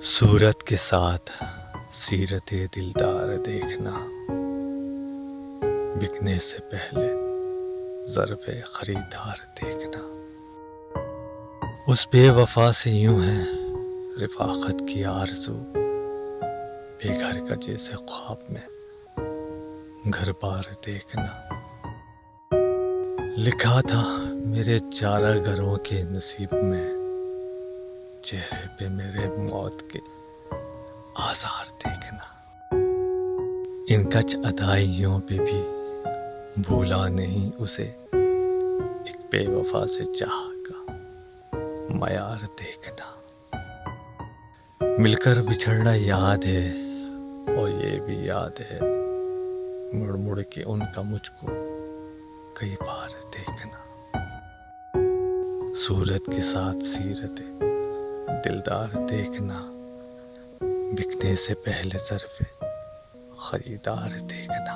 सूरत के साथ सीरत दिलदार देखना, बिकने से पहले ज़र्फ़े खरीदार देखना। उस बेवफा से यूं है रिफ़ाक़त की आरज़ू, बेघर का जैसे ख्वाब में घर बार देखना। लिखा था मेरे चारा घरों के नसीब में, चेहरे पे मेरे मौत के आसार देखना। इन कच अदाइयों पे भी भूला नहीं उसे, एक बेवफा से चाह का मयार देखना। मिलकर बिछड़ना याद है और ये भी याद है, मुड़ मुड़ के उनका मुझको कई बार देखना। सूरत के साथ सीरत दिलदार देखना, बिकने से पहले ज़र्फ़े खरीदार देखना।